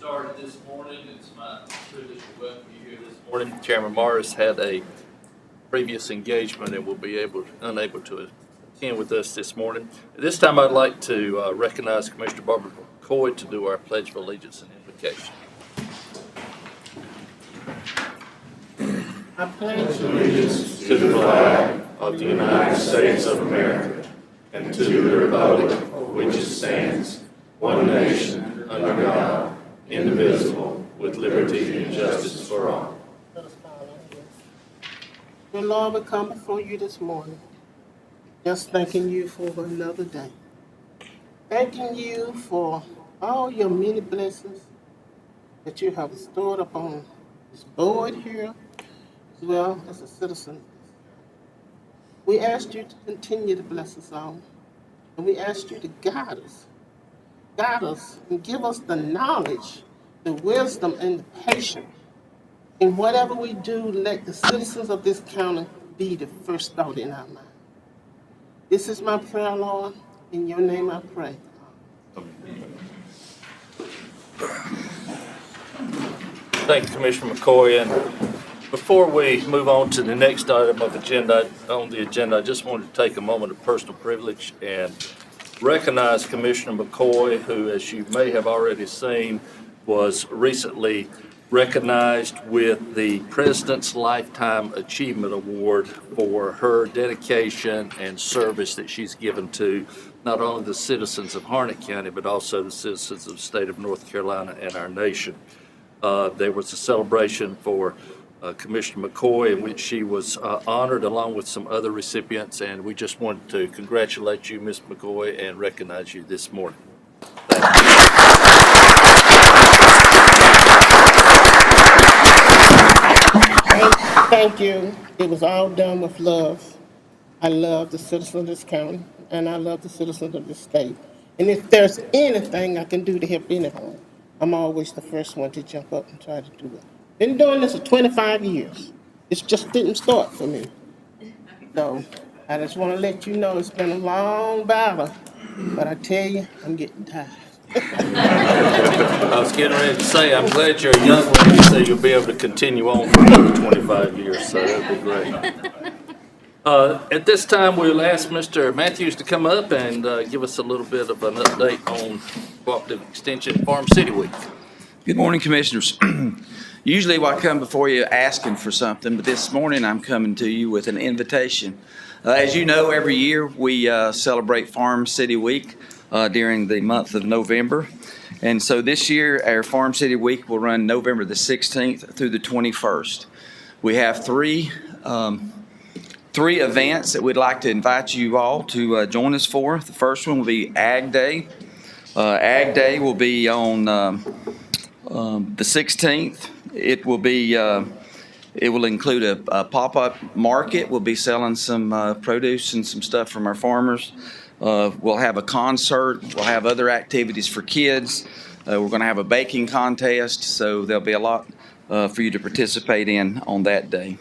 started this morning. It's my privilege to welcome you here this morning. Chairman Morris had a previous engagement and will be unable to attend with us this morning. At this time, I'd like to recognize Commissioner Barbara McCoy to do our Pledge of Allegiance and invocation. I pledge allegiance to the flag of the United States of America and to the republic for which it stands, one nation, under God, indivisible, with liberty and justice for all. Dear Lord, we come before you this morning, just thanking you for another day. Thanking you for all your many blessings that you have stored upon this board here, as well as a citizen. We ask you to continue to bless us all, and we ask you to guide us and give us the knowledge, the wisdom, and the patience. In whatever we do, let the citizens of this county be the first thought in our mind. This is my prayer, Lord. In your name I pray. Thank you, Commissioner McCoy. And before we move on to the next item of on the agenda, I just wanted to take a moment of personal privilege and recognize Commissioner McCoy, who, as you may have already seen, was recently recognized with the President's Lifetime Achievement Award for her dedication and service that she's given to not only the citizens of Harnett County, but also the citizens of the state of North Carolina and our nation. There was a celebration for Commissioner McCoy, in which she was honored along with some other recipients, and we just wanted to congratulate you, Ms. McCoy, and recognize you this morning. Thank you. It was all done with love. I love the citizens of this county, and I love the citizens of this state. And if there's anything I can do to help anyone, I'm always the first one to jump up and try to do it. Been doing this for 25 years. It just didn't start for me. So I just want to let you know it's been a long battle, but I tell you, I'm getting tired. I was getting ready to say, I'm glad you're a young lady, so you'll be able to continue on for another 25 years, so that'd be great. At this time, we'll ask Mr. Matthews to come up and give us a little bit of an update on Cooperative Extension Farm City Week. Good morning, Commissioners. Usually I come before you asking for something, but this morning I'm coming to you with an invitation. As you know, every year we celebrate Farm City Week during the month of November. And so this year, our Farm City Week will run November the 16th through the 21st. We have three events that we'd like to invite you all to join us for. The first one will be Ag Day. Ag Day will be on the 16th. It will include a pop-up market. We'll be selling some produce and some stuff from our farmers. We'll have a concert. We'll have other activities for kids. We're going to have a baking contest, so there'll be a lot for you to participate in on that day.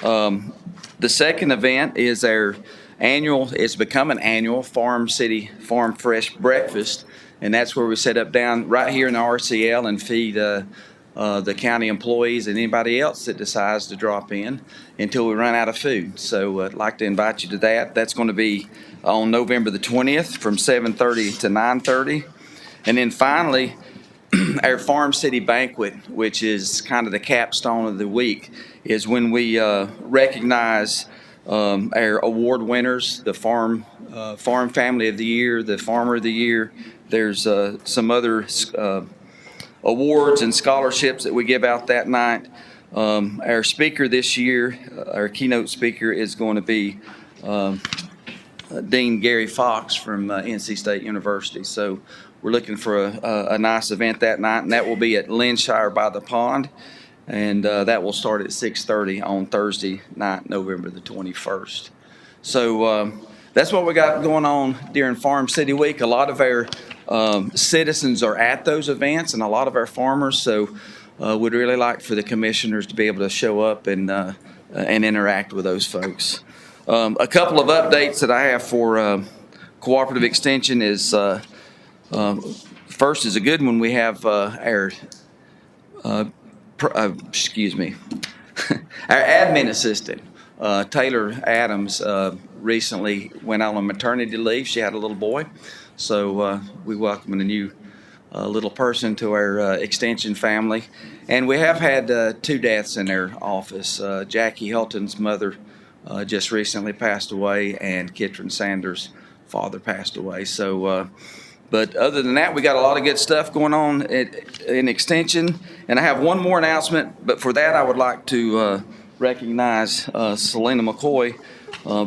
The second event is our it's become an annual Farm City Farm Fresh Breakfast, and that's where we set up down right here in the RCL and feed the county employees and anybody else that decides to drop in until we run out of food. So I'd like to invite you to that. That's going to be on November the 20th from 7:30 to 9:30. And then finally, our Farm City Banquet, which is kind of the capstone of the week, is when we recognize our award winners, the Farm Family of the Year, the Farmer of the Year. There's some other awards and scholarships that we give out that night. Our speaker this year, our keynote speaker, is going to be Dean Gary Fox from NC State University. So we're looking for a nice event that night, and that will be at Linshire by the Pond, and that will start at 6:30 on Thursday night, November the 21st. So that's what we got going on during Farm City Week. A lot of our citizens are at those events, and a lot of our farmers, so we'd really like for the commissioners to be able to show up and interact with those folks. A couple of updates that I have for Cooperative Extension is First is a good one. We have our excuse me, our admin assistant, Taylor Adams, recently went out on maternity leave. She had a little boy, so we welcome a new little person to our extension family. And we have had 2 deaths in our office. Jackie Hilton's mother just recently passed away, and Kitron Sanders' father passed away. So, but other than that, we got a lot of good stuff going on in extension. And I have one more announcement, but for that, I would like to recognize Selena McCoy.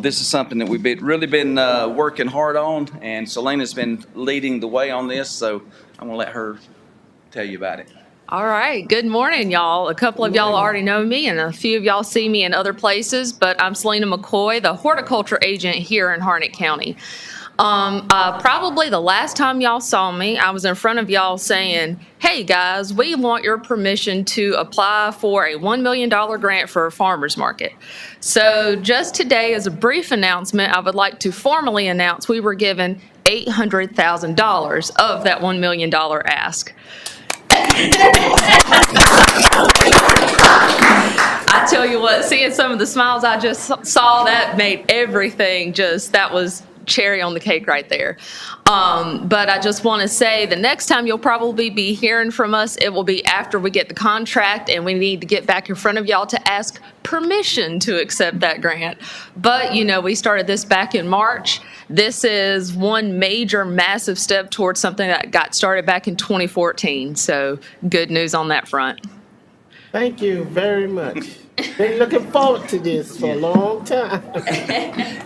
This is something that we've really been working hard on, and Selena's been leading the way on this, so I'm gonna let her tell you about it. All right. Good morning, y'all. A couple of y'all already know me, and a few of y'all see me in other places, but I'm Selena McCoy, the horticulture agent here in Harnett County. Probably the last time y'all saw me, I was in front of y'all saying, hey guys, we want your permission to apply for a $1 million grant for a farmer's market. So just today, as a brief announcement, I would like to formally announce we were given $800,000 of that $1 million ask. I tell you what, seeing some of the smiles I just saw, that made everything that was cherry on the cake right there. But I just want to say the next time you'll probably be hearing from us, it will be after we get the contract, and we need to get back in front of y'all to ask permission to accept that grant. But, you know, we started this back in March. This is one major, massive step towards something that got started back in 2014. So good news on that front. Thank you very much. Been looking forward to this for a long time.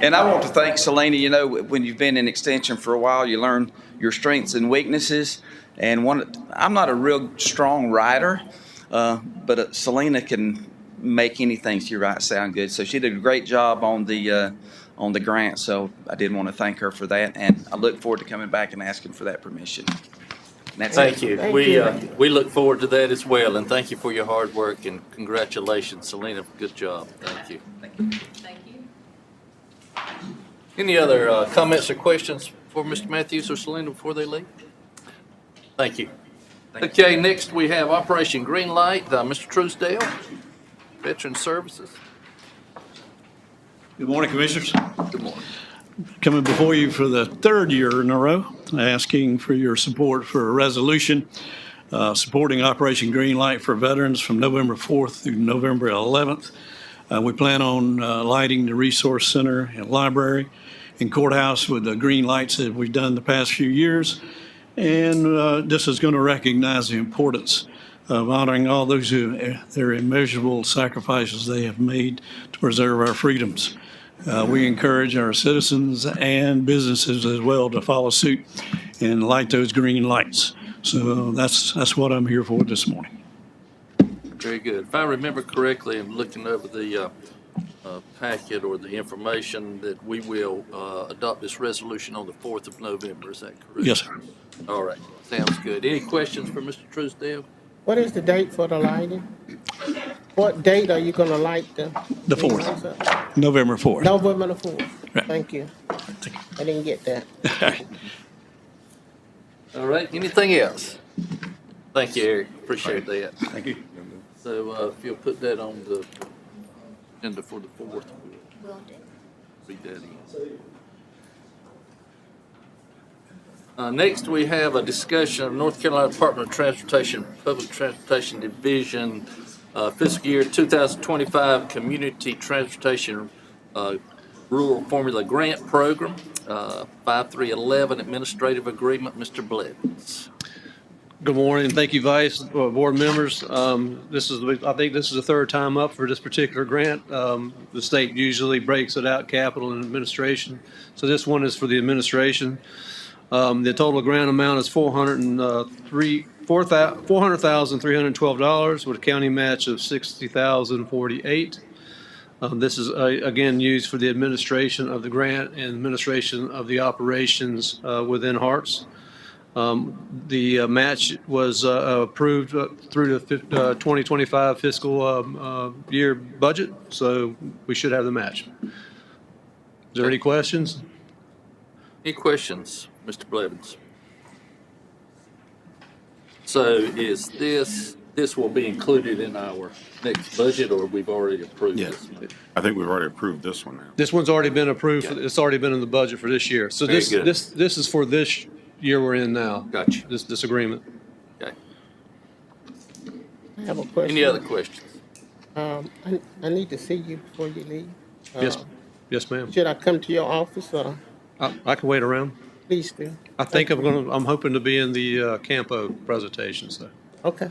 And I want to thank Selena. You know, when you've been in extension for a while, you learn your strengths and weaknesses. And I'm not a real strong writer, but Selena can make anything she writes sound good. So she did a great job on the grant. So I did want to thank her for that. And I look forward to coming back and asking for that permission. Thank you. Thank We, you. we look forward to that as well, and thank you for your hard work, and congratulations, Selena, good job. Thank you. Thank you. Any other comments or questions for Mr. Matthews or Selena before they leave? Thank you. Okay, next we have Operation Green Light, Mr. Truesdale, Veteran Services. Good morning, Commissioners. Good morning. Coming before you for the 3rd year in a row, asking for your support for a resolution supporting Operation Green Light for veterans from November 4th through November 11th. We plan on lighting the Resource Center and Library and Courthouse with the green lights that we've done the past few years. And this is going to recognize the importance of honoring all those their immeasurable sacrifices they have made to preserve our freedoms. We encourage our citizens and businesses as well to follow suit and light those green lights. So that's what I'm here for this morning. Very good. If I remember correctly, I'm looking over the packet or the information that we will adopt this resolution on the 4th of November. Is that correct? Yes, sir. All right. Sounds good. Any questions for Mr. Truesdale? What is the date for the lighting? What date are you going to light the? The 4th, November 4th. November the 4th. Right. Thank you. I didn't get that. All right. Anything else? Thank you, Eric. Appreciate that. Thank you. So if you'll put that on the agenda for the 4th, we'll read that in. Next, we have a discussion of North Carolina Department of Transportation, Public Transportation Division, fiscal year 2025 Community Transportation Rural Formula Grant Program, 5311 Administrative Agreement. Mr. Blevins. Good morning. Thank you, Vice, board members. I think this is the 3rd time up for this particular grant. The state usually breaks it out, capital and administration. So this one is for the administration. The total grant amount is $400,312 with a county match of $60,048. This is again used for the administration of the grant and administration of the operations within Harts. The match was approved through the 2025 fiscal year budget, so we should have the match. Is there any questions? Any questions, Mr. Blevins? So is this will be included in our next budget, or we've already approved Yes. this? I think we've already approved this one now. This one's already been approved. It's already been in the budget for this year. So Very this, good. this is for this year we're in now. Gotcha. This agreement. Okay. I have a question. Any other questions? I need to see you before you leave. Yes, yes, ma'am. Should I come to your office or I can wait around. please do? I think I'm hoping to be in the Campo presentation, so. Okay.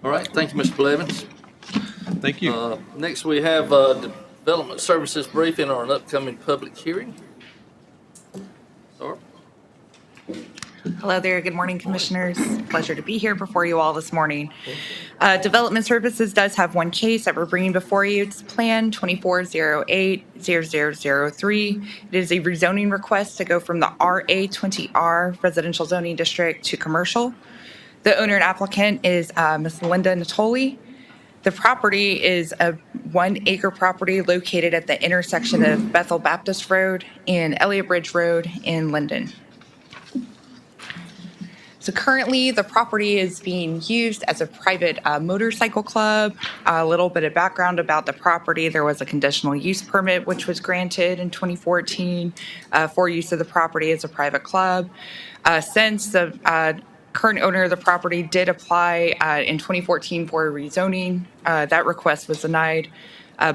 All right, thank you, Mr. Blevins. Thank you. Next, we have Development Services briefing on an upcoming public hearing. Sorry. Hello there. Good morning, Commissioners. Pleasure to be here before you all this morning. Development Services does have one case that we're bringing before you. It's Plan 2408-0003. It is a rezoning request to go from the RA20R residential zoning district to commercial. The owner and applicant is Ms. Linda Natoli. The property is a 1 acre property located at the intersection of Bethel Baptist Road and Elliott Bridge Road in Linden. So currently, the property is being used as a private motorcycle club. A little bit of background about the property. There was a conditional use permit which was granted in 2014 for use of the property as a private club. Since the current owner of the property did apply in 2014 for a rezoning, that request was denied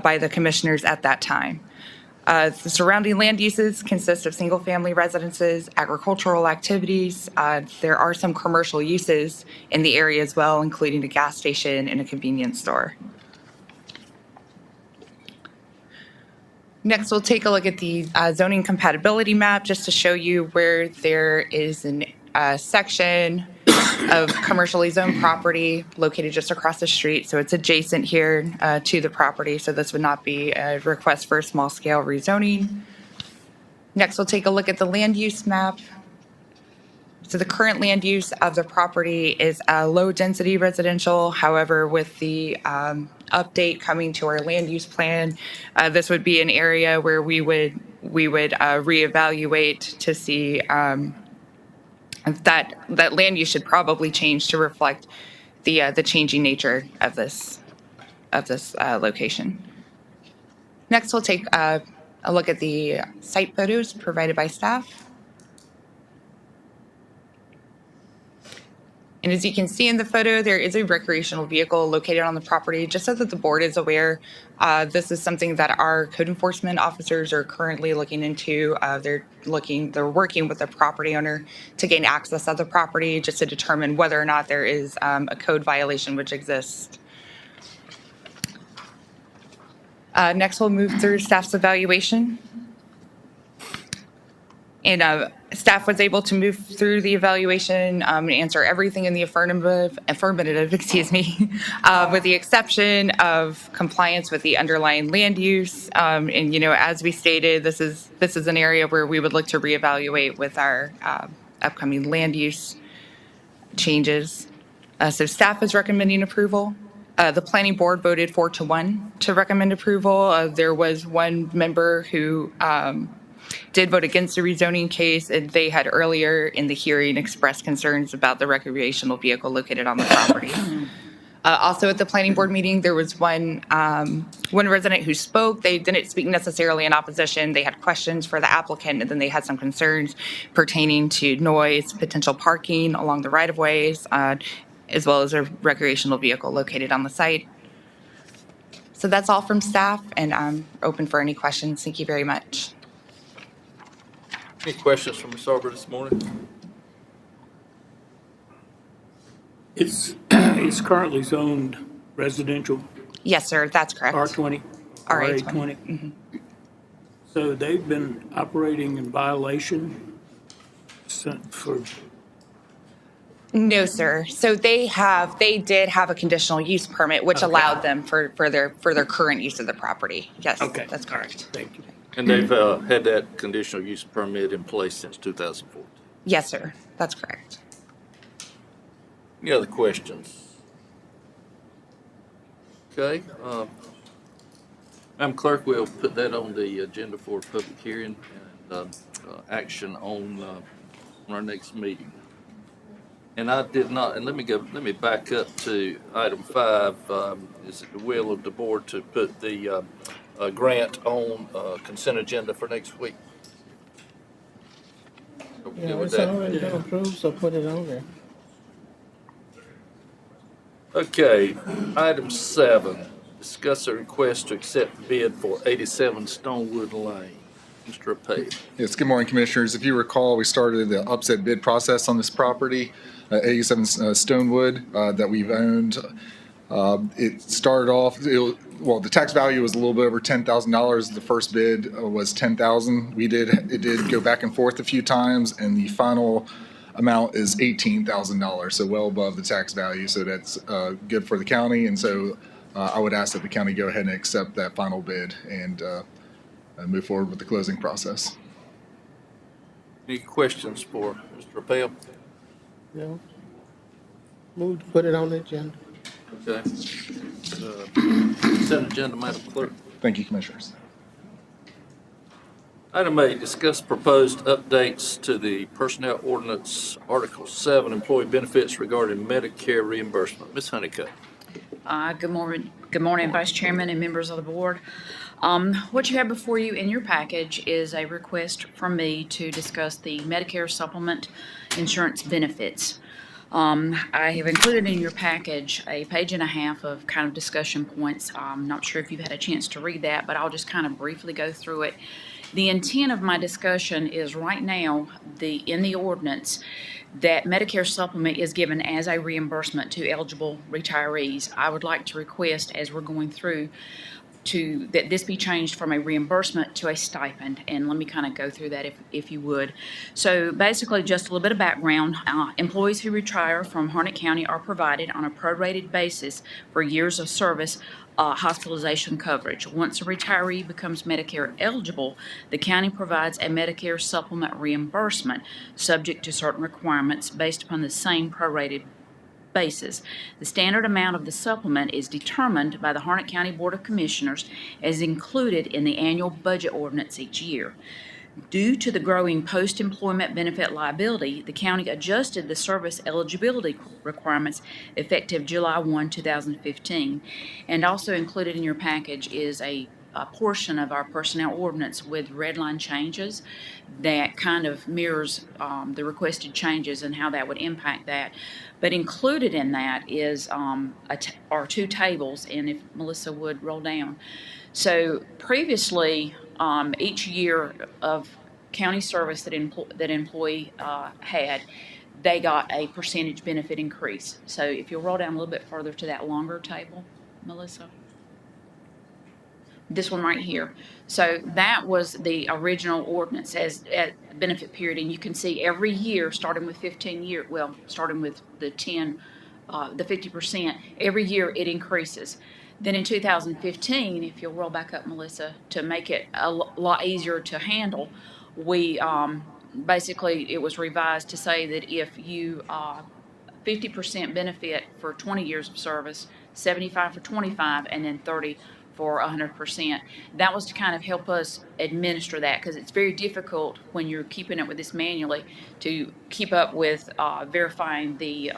by the commissioners at that time. The surrounding land uses consist of single-family residences, agricultural activities. There are some commercial uses in the area as well, including a gas station and a convenience store. Next, we'll take a look at the zoning compatibility map just to show you where there is a section of commercially zoned property located just across the street. So it's adjacent here to the property. So this would not be a request for small scale rezoning. Next, we'll take a look at the land use map. So the current land use of the property is low density residential. However, with the update coming to our land use plan, this would be an area where we would reevaluate to see that land use should probably change to reflect the changing nature of this location. Next, we'll take a look at the site photos provided by staff. And as you can see in the photo, there is a recreational vehicle located on the property. Just so that the board is aware, this is something that our code enforcement officers are currently looking into. They're working with the property owner to gain access of the property just to determine whether or not there is a code violation which exists. Next, we'll move through staff's evaluation. And staff was able to move through the evaluation and answer everything in the affirmative, with the exception of compliance with the underlying land use. And as we stated, this is an area where we would look to reevaluate with our upcoming land use changes. So staff is recommending approval. The planning board voted 4-1 to recommend approval. There was one member who did vote against the rezoning case, and they had earlier in the hearing expressed concerns about the recreational vehicle located on the property. Also at the planning board meeting, there was one resident who spoke. They didn't speak necessarily in opposition. They had questions for the applicant, and then they had some concerns pertaining to noise, potential parking along the right-of-ways, as well as a recreational vehicle located on the site. So that's all from staff, and I'm open for any questions. Thank you very much. Any questions from Ms. Arbor this morning? It's currently zoned residential, Yes, sir, that's correct. R20, RA20. RA20. So they've been operating in violation for, No, sir. So they did have a conditional use permit, which Okay. allowed them for their current use of the property. Yes, okay. that's all right, correct. thank you. And they've had that conditional use permit in place since 2014. Yes, sir, that's correct. Any other questions? Okay. Madam Clerk, we'll put that on the agenda for a public hearing and action on our next meeting. And I did not, and let me back up to item 5. Is it the will of the board to put the grant on consent agenda for next week? Okay Yeah, with it's that? already been approved, so put it on there. Okay, item 7, discuss a request to accept bid for 87 Stonewood Lane. Mr. Page. Yes, good morning, Commissioners. If you recall, we started the upset bid process on this property, 87 Stonewood, that we've owned. It started off, the tax value was a little bit over $10,000. The first bid was $10,000. It did go back and forth a few times, and the final amount is $18,000, so well above the tax value. So that's good for the county, and so I would ask that the county go ahead and accept that final bid and move forward with the closing process. Any questions for Mr. Appel? No. Move to put it on the agenda. Okay. Consent agenda, Madam Clerk. Thank you, Commissioners. Item 8, discuss proposed updates to the Personnel Ordinance, Article 7, Employee Benefits regarding Medicare reimbursement. Ms. Honeycutt. Good morning, Vice Chairman and members of the board. What you have before you in your package is a request from me to discuss the Medicare supplement insurance benefits. I have included in your package a page and a half of kind of discussion points. I'm not sure if you've had a chance to read that, but I'll just kind of briefly go through it. The intent of my discussion is right now, in the ordinance, that Medicare supplement is given as a reimbursement to eligible retirees. I would like to request, as we're going through, that this be changed from a reimbursement to a stipend, and let me kind of go through that if you would. So basically, just a little bit of background. Employees who retire from Harnett County are provided on a prorated basis for years of service hospitalization coverage. Once a retiree becomes Medicare eligible, the county provides a Medicare supplement reimbursement subject to certain requirements based upon the same prorated basis. The standard amount of the supplement is determined by the Harnett County Board of Commissioners as included in the annual budget ordinance each year. Due to the growing post-employment benefit liability, the county adjusted the service eligibility requirements effective July 1, 2015. And also included in your package is a portion of our personnel ordinance with red line changes that kind of mirrors the requested changes and how that would impact that. But included in that is are 2 tables, and if Melissa would roll down. So previously, each year of county service that employee had, they got a percentage benefit increase. So if you'll roll down a little bit further to that longer table, Melissa. This one right here. So that was the original ordinance as at benefit period, and you can see every year, starting with 15 years, well, starting with the 50%, every year it increases. Then in 2015, if you'll roll back up, Melissa, to make it a lot easier to handle, we basically, it was revised to say that if you 50% benefit for 20 years of service, 75 for 25, and then 30 for 100%. That was to kind of help us administer that, because it's very difficult when you're keeping it with this manually to keep up with verifying the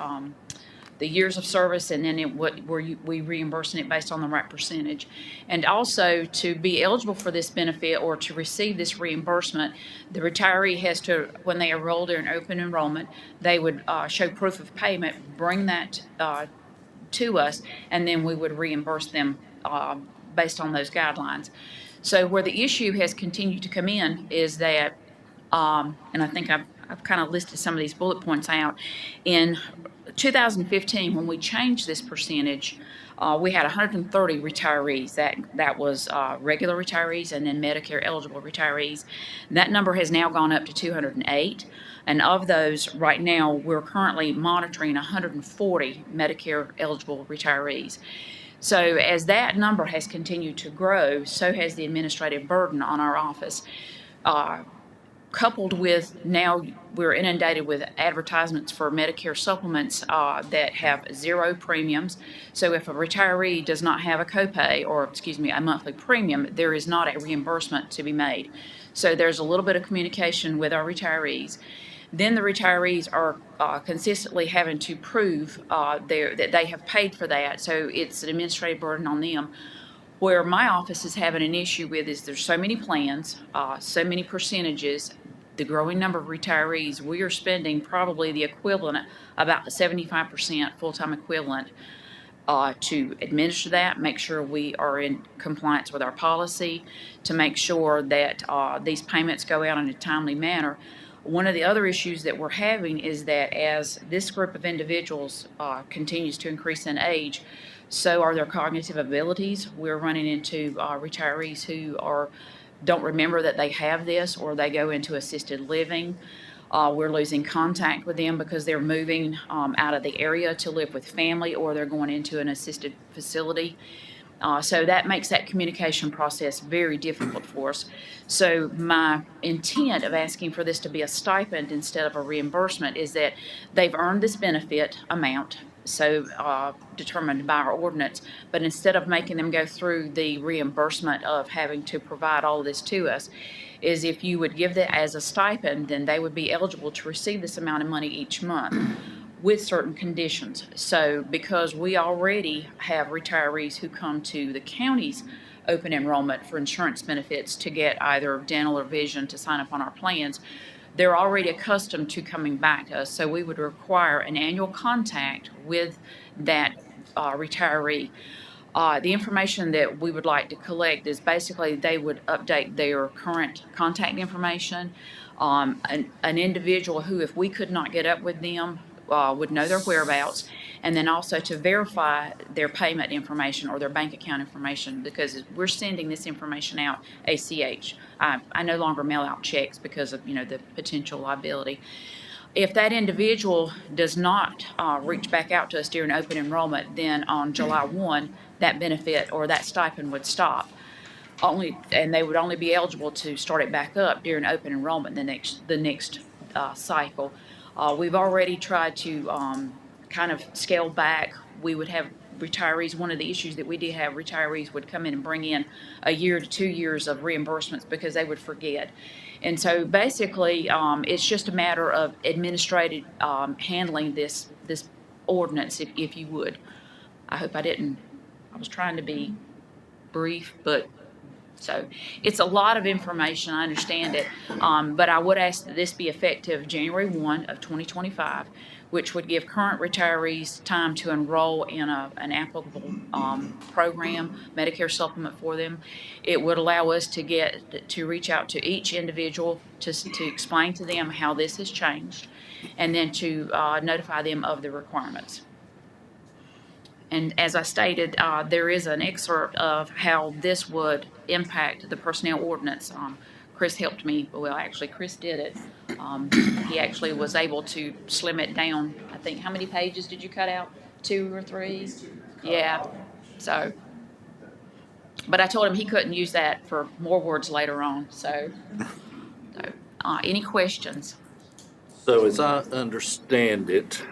years of service, and then we reimbursing it based on the right percentage. And also, to be eligible for this benefit or to receive this reimbursement, the retiree has to, when they enroll during open enrollment, they would show proof of payment, bring that to us, and then we would reimburse them based on those guidelines. So where the issue has continued to come in is that, and I think I've kind of listed some of these bullet points out. In 2015, when we changed this percentage, we had 130 retirees. That was regular retirees and then Medicare eligible retirees. That number has now gone up to 208. And of those, right now, we're currently monitoring 140 Medicare eligible retirees. So as that number has continued to grow, so has the administrative burden on our office. coupled with now we're inundated with advertisements for Medicare supplements that have 0 premiums. So if a retiree does not have a copay, or excuse me, a monthly premium, there is not a reimbursement to be made. So there's a little bit of communication with our retirees. Then the retirees are consistently having to prove that they have paid for that. So it's an administrative burden on them. Where my office is having an issue with is there's so many plans, so many percentages, the growing number of retirees. We are spending probably the equivalent, about 75% full-time equivalent to administer that, make sure we are in compliance with our policy, to make sure that these payments go out in a timely manner. One of the other issues that we're having is that as this group of individuals continues to increase in age, so are their cognitive abilities. We're running into retirees who don't remember that they have this, or they go into assisted living. We're losing contact with them because they're moving out of the area to live with family, or they're going into an assisted facility. So that makes that communication process very difficult for us. So my intent of asking for this to be a stipend instead of a reimbursement is that they've earned this benefit amount, so determined by our ordinance, but instead of making them go through the reimbursement of having to provide all of this to us, is if you would give that as a stipend, then they would be eligible to receive this amount of money each month with certain conditions. So because we already have retirees who come to the county's open enrollment for insurance benefits to get either dental or vision to sign up on our plans, they're already accustomed to coming back to us. So we would require an annual contact with that retiree. The information that we would like to collect is basically they would update their current contact information. An individual who, if we could not get up with them, would know their whereabouts, and then also to verify their payment information or their bank account information, because we're sending this information out ACH. I no longer mail out checks because of the potential liability. If that individual does not reach back out to us during open enrollment, then on July 1, that benefit or that stipend would stop. And they would only be eligible to start it back up during open enrollment the next cycle. We've already tried to kind of scale back. We would have retirees, one of the issues that we did have, retirees would come in and bring in a year to 2 years of reimbursements because they would forget. And so basically, it's just a matter of administrative handling this ordinance, if you would. I hope I was trying to be brief, but so it's a lot of information, I understand it, but I would ask that this be effective January 1 of 2025, which would give current retirees time to enroll in an applicable program, Medicare supplement for them. It would allow us to reach out to each individual to explain to them how this has changed, and then to notify them of the requirements. And as I stated, there is an excerpt of how this would impact the personnel ordinance. Chris helped me. Well, actually, Chris did it. He actually was able to slim it down. I think, how many pages did you cut out? 2 or 3? Yeah. So, but I told him he couldn't use that for more words later on. So any questions? So as I understand it,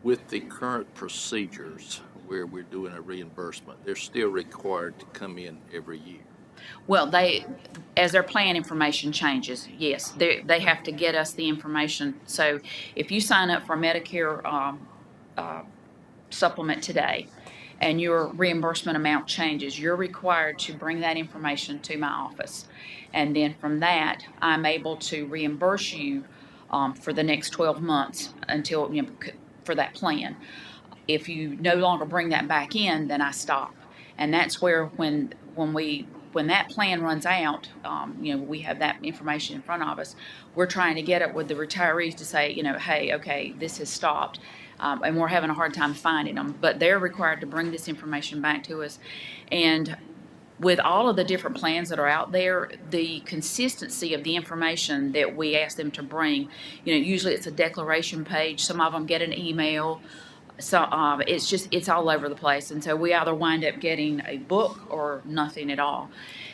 with the current procedures where we're doing a reimbursement, they're still required to come in every year. Well, as their plan information changes, yes, they have to get us the information. So if you sign up for a Medicare supplement today and your reimbursement amount changes, you're required to bring that information to my office. And then from that, I'm able to reimburse you for the next 12 months until, for that plan. If you no longer bring that back in, then I stop. And that's where when that plan runs out, we have that information in front of us. We're trying to get it with the retirees to say, hey, okay, this has stopped, and we're having a hard time finding them. But they're required to bring this information back to us. And with all of the different plans that are out there, the consistency of the information that we ask them to bring, usually it's a declaration page. Some of them get an email. So it's all over the place. And so we either wind up getting a book or nothing at all.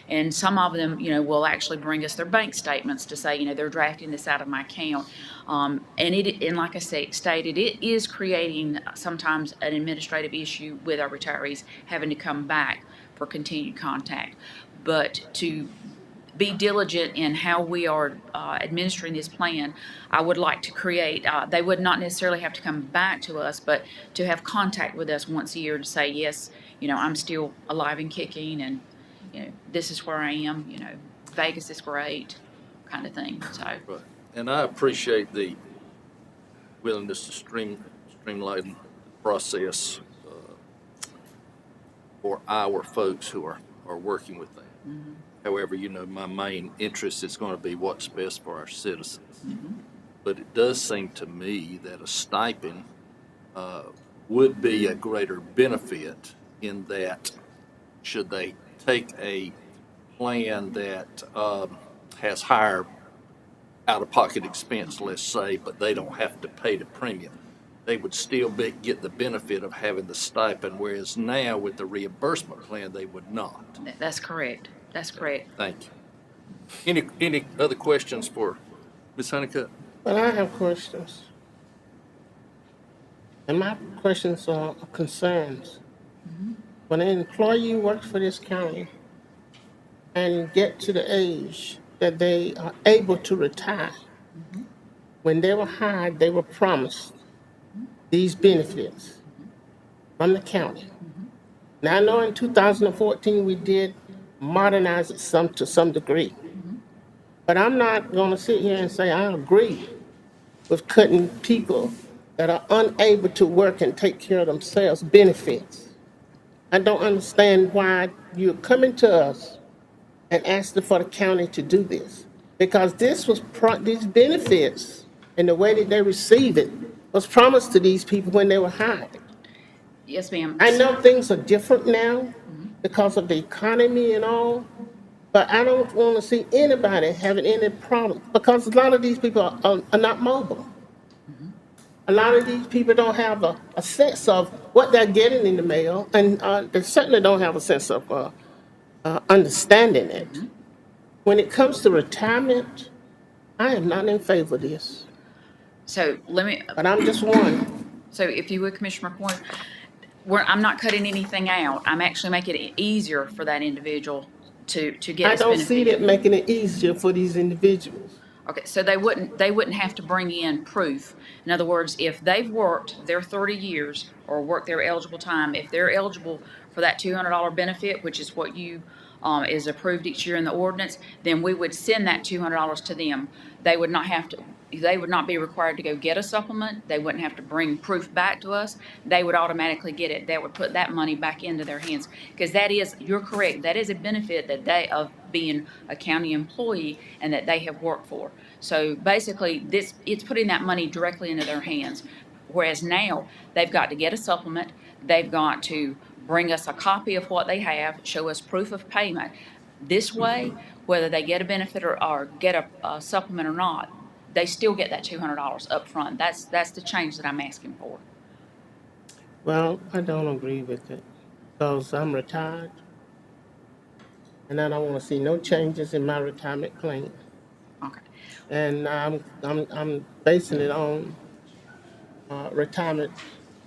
And some of them, will actually bring us their bank statements to say, they're drafting this out of my account. And like I stated, it is creating sometimes an administrative issue with our retirees having to come back for continued contact. But to be diligent in how we are administering this plan, I would like to create, they would not necessarily have to come back to us, but to have contact with us once a year to say, yes, I'm still alive and kicking, and, this is where I am, Vegas is great, kind of thing, so. Right. And I appreciate the willingness to streamline the process for our folks who are working with that. Mhm. However, my main interest is going to be what's best for our citizens. Mhm. But it does seem to me that a stipend would be a greater benefit in that should they take a plan that has higher out-of-pocket expense, let's say, but they don't have to pay the premium, they would still get the benefit of having the stipend, whereas now with the reimbursement plan, they would not. That's correct. That's correct. Thank you. Any other questions for Ms. Honeycutt? But I have questions. And my questions are concerns. When an employee works for this county and get to the age that they are able to retire, when they were hired, they were promised these benefits from the county. Now, I know in 2014 we did modernize it to some degree. But I'm not going to sit here and say I agree with cutting people that are unable to work and take care of themselves benefits. I don't understand why you're coming to us and asking for the county to do this. Because these benefits and the way that they receive it was promised to these people when they were hired. Yes, ma'am. I know things are different now because of the economy and all, but I don't want to see anybody having any problem because a lot of these people are not mobile. A lot of these people don't have a sense of what they're getting in the mail, and they certainly don't have a sense of understanding it. When it comes to retirement, I am not in favor of this, So but I'm just one. So if you would, Commissioner McCoy, I'm not cutting anything out. I'm actually making it easier for that individual to get I his don't see benefit. that making it easier for these individuals. Okay, so they wouldn't have to bring in proof. In other words, if they've worked their 30 years or worked their eligible time, if they're eligible for that $200 benefit, which is what you is approved each year in the ordinance, then we would send that $200 to them. They would not be required to go get a supplement. They wouldn't have to bring proof back to us. They would automatically get it. That would put that money back into their hands. Because you're correct, that is a benefit of being a county employee and that they have worked for. So basically, it's putting that money directly into their hands. Whereas now, they've got to get a supplement. They've got to bring us a copy of what they have, show us proof of payment. This way, whether they get a benefit or get a supplement or not, they still get that $200 up front. That's the change that I'm asking for. Well, I don't agree with it because I'm retired and I don't want to see no changes in my retirement plan. Okay. And I'm basing it on retirement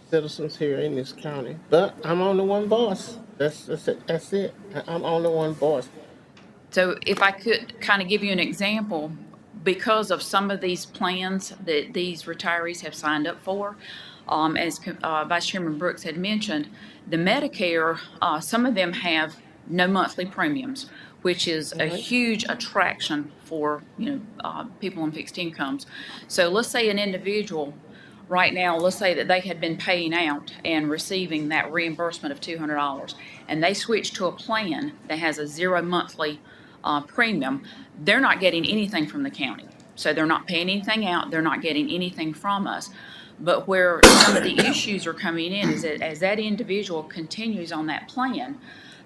citizens here in this county. But I'm only one voice. That's it. I'm only one voice. So if I could kind of give you an example, because of some of these plans that these retirees have signed up for, as Vice Chairman Brooks had mentioned, the Medicare, some of them have no monthly premiums, which is a huge attraction for people on fixed incomes. So let's say an individual right now, let's say that they had been paying out and receiving that reimbursement of $200, and they switch to a plan that has a 0 monthly premium. They're not getting anything from the county. So they're not paying anything out. They're not getting anything from us. But where some of the issues are coming in is that as that individual continues on that plan,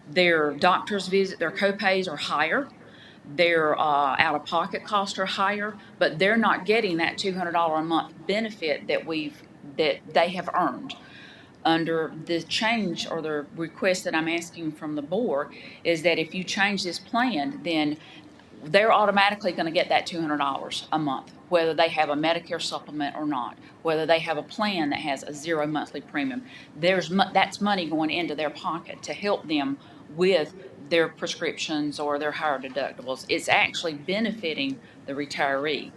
their doctor's visit, their copays are higher, their out-of-pocket costs are higher, but they're not getting that $200 a month benefit that we've that they have earned. Under the change or the request that I'm asking from the board is that if you change this plan, then they're automatically going to get that $200 a month, whether they have a Medicare supplement or not, whether they have a plan that has a 0 monthly premium. That's money going into their pocket to help them with their prescriptions or their higher deductibles. It's actually benefiting the retiree.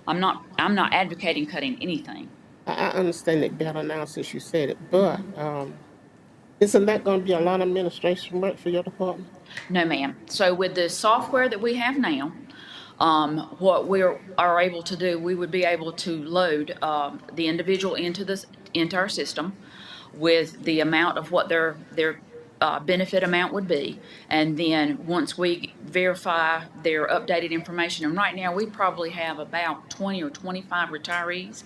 I'm not advocating cutting anything. I understand it better now since you said it, but isn't that going to be a lot of administration work for your department? No, ma'am. So with the software that we have now, what we are able to do, we would be able to load the individual into our system with the amount of what their benefit amount would be, and then once we verify their updated information, and right now we probably have about 20 or 25 retirees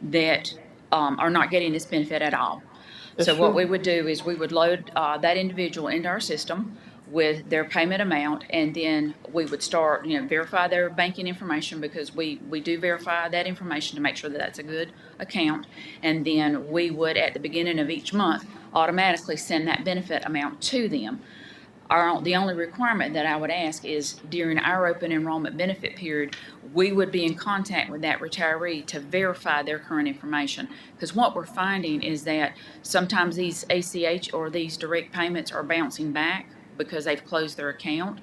that are not getting this benefit at all. So what we would do is we would load that individual into our system with their payment amount, and then we would start, verify their banking information, because we do verify that information to make sure that that's a good account. And then we would, at the beginning of each month, automatically send that benefit amount to them. The only requirement that I would ask is during our open enrollment benefit period, we would be in contact with that retiree to verify their current information. Because what we're finding is that sometimes these ACH or these direct payments are bouncing back because they've closed their account.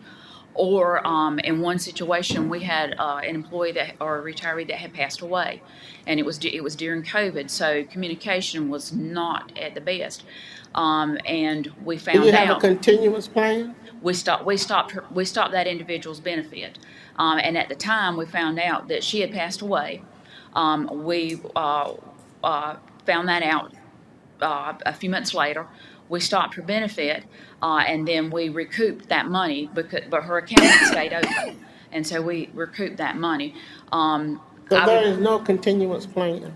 Or in one situation, we had an employee or a retiree that had passed away, and it was during COVID, so communication was not at the best. And we found out. Do you have a continuous plan? We stopped that individual's benefit, and at the time we found out that she had passed away. We found that out a few months later. We stopped her benefit, and then we recouped that money, but her account stayed open, and so we recouped that money. So there is no continuous plan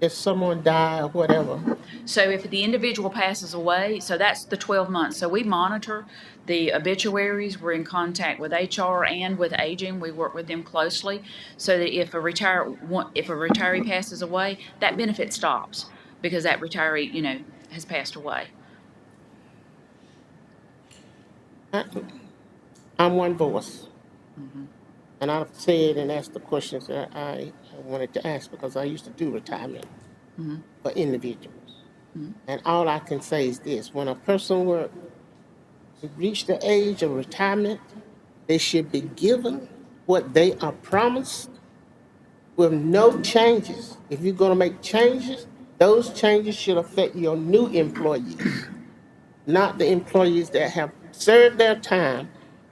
if someone died or whatever? So if the individual passes away, so that's the 12 months. So we monitor the obituaries. We're in contact with HR and with aging. We work with them closely so that if a retiree passes away, that benefit stops because that retiree, has passed away. I'm one voice. And I've said and asked the questions that I wanted to ask because I used to do retirement for individuals. And all I can say is this: when a person reach the age of retirement, they should be given what they are promised with no changes. If you're going to make changes, those changes should affect your new employees, not the employees that have served their time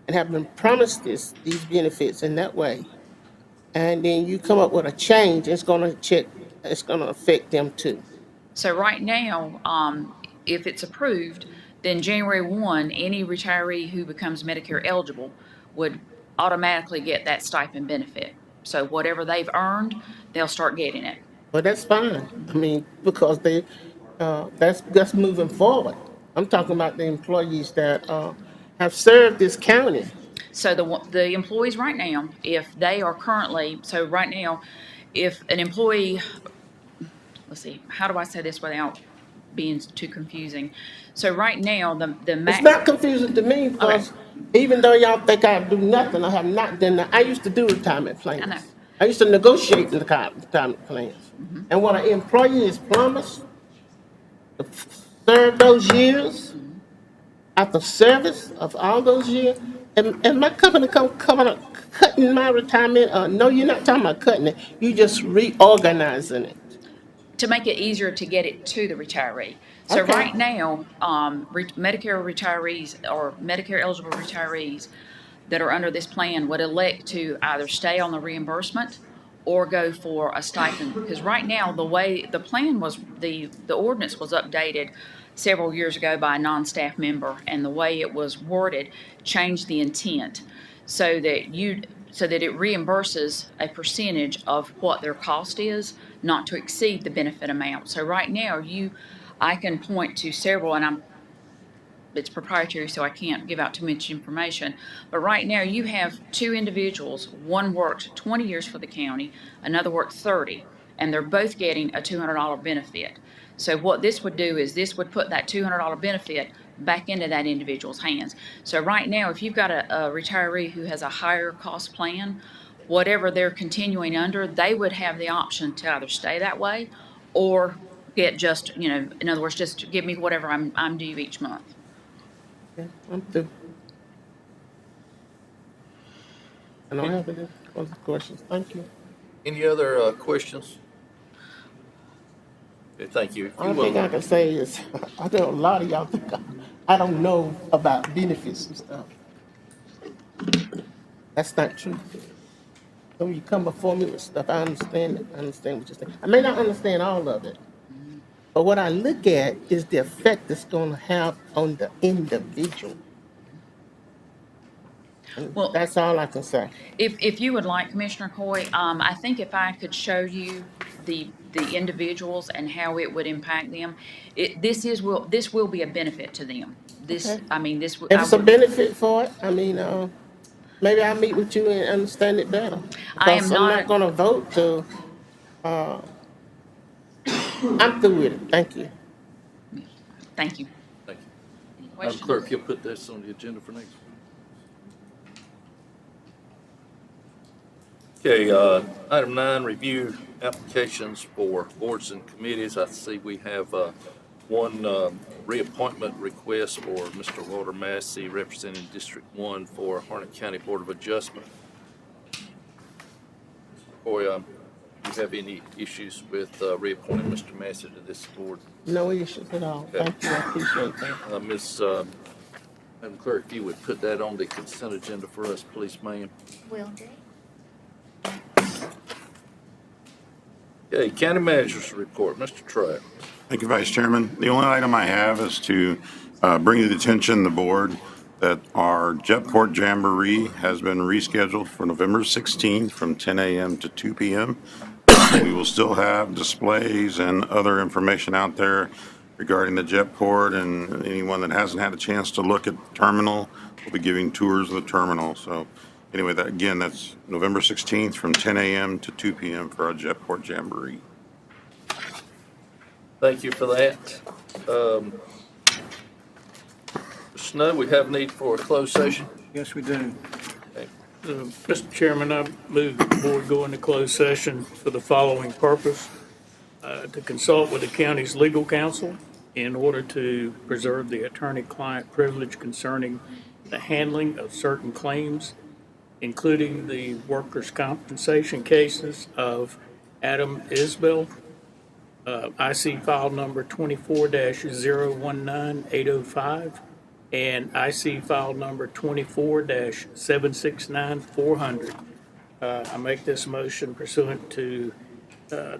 and have been promised these benefits in that way. And then you come up with a change, it's going to affect them too. So right now, if it's approved, then January 1, any retiree who becomes Medicare eligible would automatically get that stipend benefit. So whatever they've earned, they'll start getting it. But that's fine. I mean, because that's moving forward. I'm talking about the employees that have served this county. So the employees right now, if they are currently, so right now, if an employee, let's see, how do I say this without being too confusing? So right now, the max. It's not confusing to me because even though y'all think I do nothing, I have not done that. I used to do retirement plans. I know. I used to negotiate the retirement plans. And what an employee is promised to serve those years, after service of all those years, and my company cutting my retirement. No, you're not talking about cutting it. You're just reorganizing it. To make it easier to get it to the retiree. So Okay. right now, Medicare retirees or Medicare eligible retirees that are under this plan would elect to either stay on the reimbursement or go for a stipend. Because right now, the way the plan was, the ordinance was updated several years ago by a non-staff member, and the way it was worded changed the intent so that it reimburses a percentage of what their cost is, not to exceed the benefit amount. So right now, I can point to several, and it's proprietary, so I can't give out too much information. But right now, you have two individuals. One worked 20 years for the county, another worked 30. and they're both getting a $200 benefit. So what this would do is this would put that $200 benefit back into that individual's hands. So right now, if you've got a retiree who has a higher cost plan, whatever they're continuing under, they would have the option to either stay that way or get just, in other words, just give me whatever I'm due each month. Okay, I'm through. I don't have any other questions. Thank you. Any other questions? Okay, thank you. If you Only will- thing I can say is, I know a lot of y'all think I don't know about benefits and stuff. That's not true. So when you come before me with stuff, I understand it. I understand what you're saying. I may not understand all of it, but what I look at is the effect it's gonna have on the individual. And Well- that's all I can say. If you would like, Commissioner Coy, I think if I could show you the individuals and how it would impact them, this will be a benefit to them. This, Okay. I mean, this. If it's a benefit for it, I mean, maybe I'll meet with you and understand it better. I am Because not I'm a- not gonna vote to, I'm through with it. Thank you. Thank you. Thank you. Any Madam questions? Clerk, you'll put this on the agenda for next week. Okay, item 9, review applications for boards and committees. I see we have one reappointment request for Mr. Walter Massey, representing District 1 for Harnett County Board of Adjustment. Boy, do you have any issues with reappointing Mr. Massey to this board? No issues at all. Thank you. I appreciate that. Madam Clerk, if you would put that on the consent agenda for us, please, ma'am. Will do. Okay, County Manager's Report, Mr. Trout. Thank you, Vice Chairman. The only item I have is to bring to the attention of the board that our Jetport Jamboree has been rescheduled for November 16th from 10 a.m. to 2 p.m. We will still have displays and other information out there regarding the Jetport, and anyone that hasn't had a chance to look at the terminal will be giving tours of the terminal. So anyway, that's November 16th from 10 a.m. to 2 p.m. for our Jetport Jamboree. Thank you for that. Mr. Snow, we have need for a closed session. Yes, we do. Okay. Mr. Chairman, I move that the board go into closed session for the following purpose: to consult with the county's legal counsel in order to preserve the attorney-client privilege concerning the handling of certain claims, including the workers' compensation cases of Adam Isbell, IC file number 24-019805, and IC file number 24-769400. I make this motion pursuant to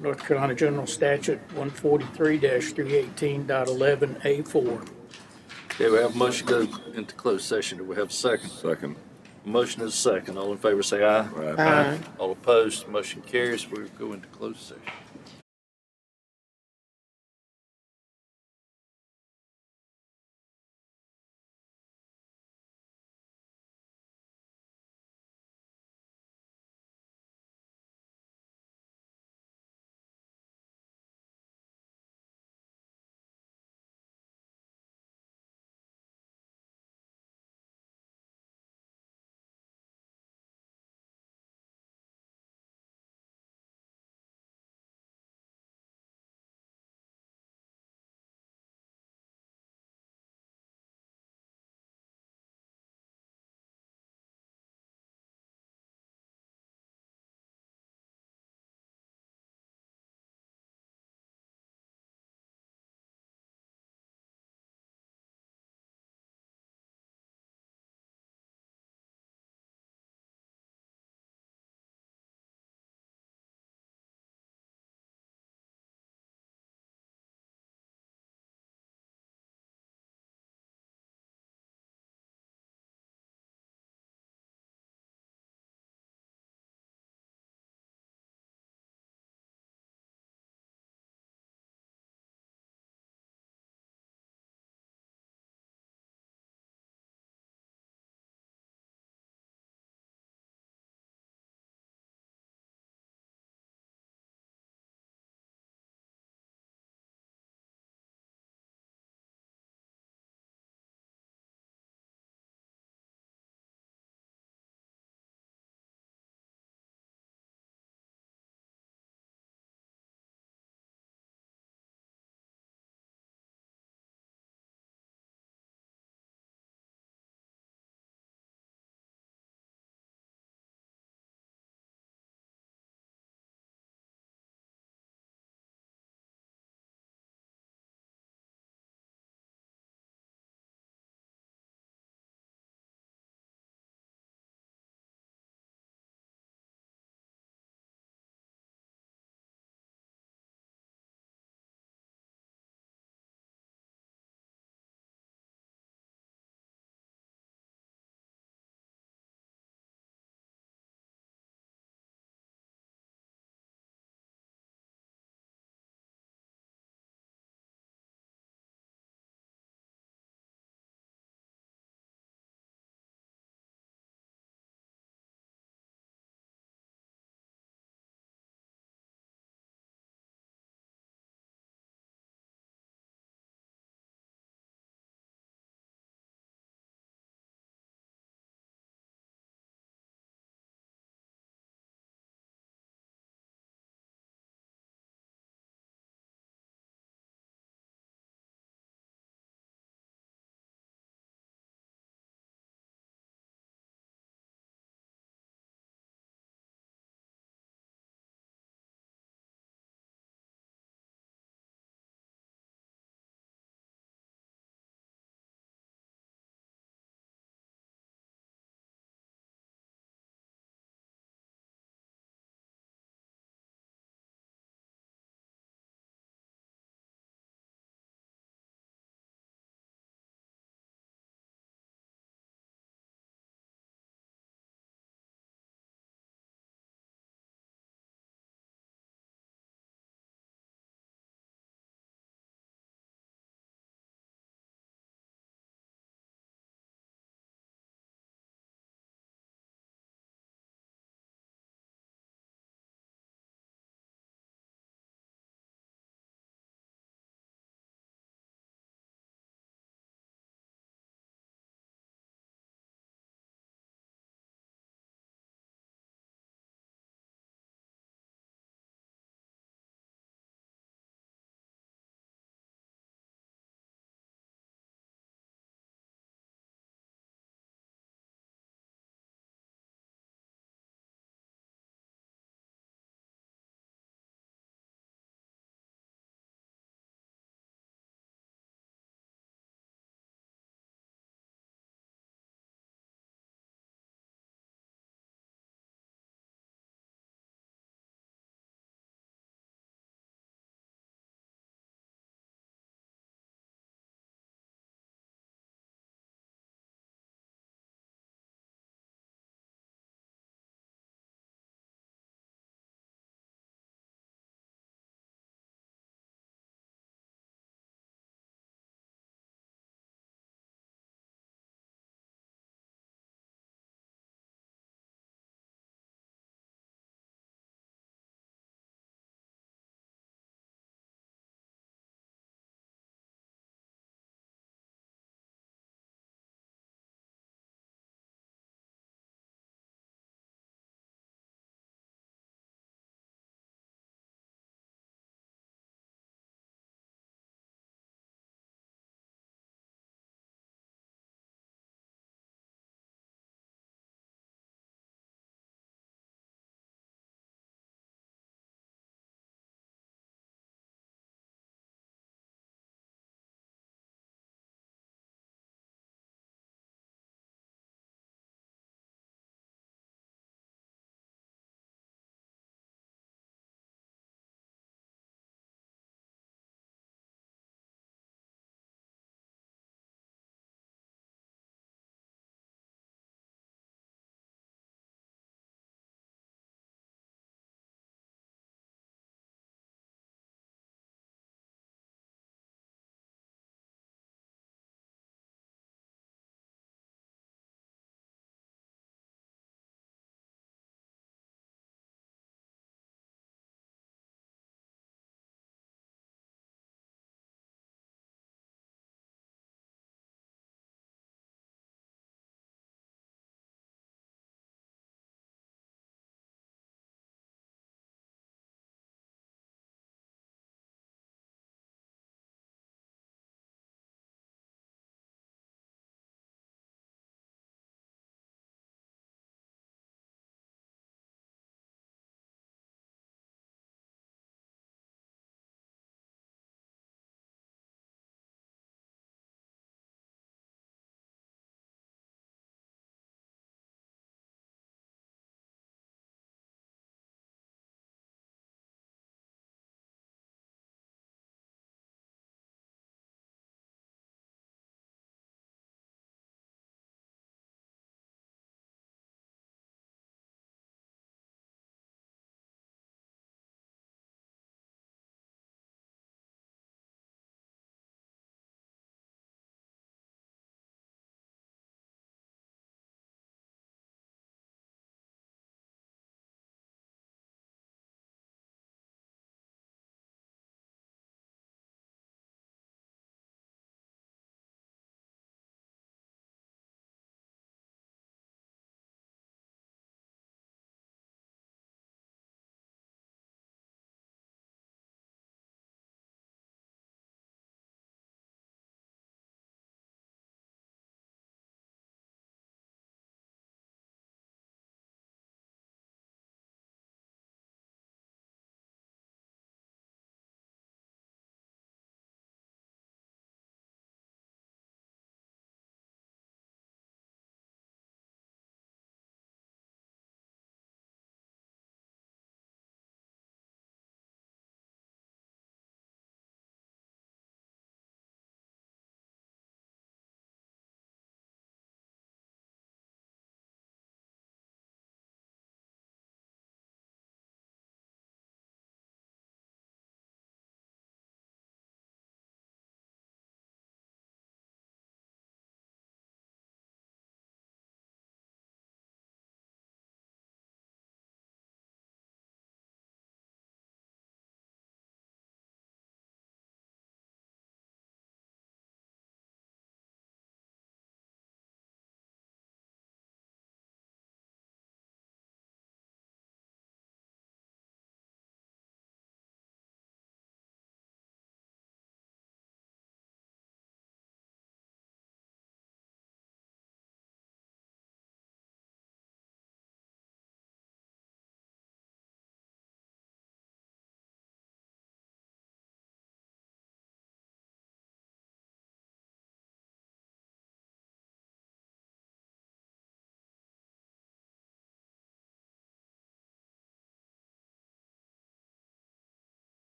North Carolina General Statute 143-318.11A4. Okay, we have a motion to go into closed session. Do we have a second? Second. Motion is second. All in favor, say aye. Aye. All opposed, motion carries. We go into closed session.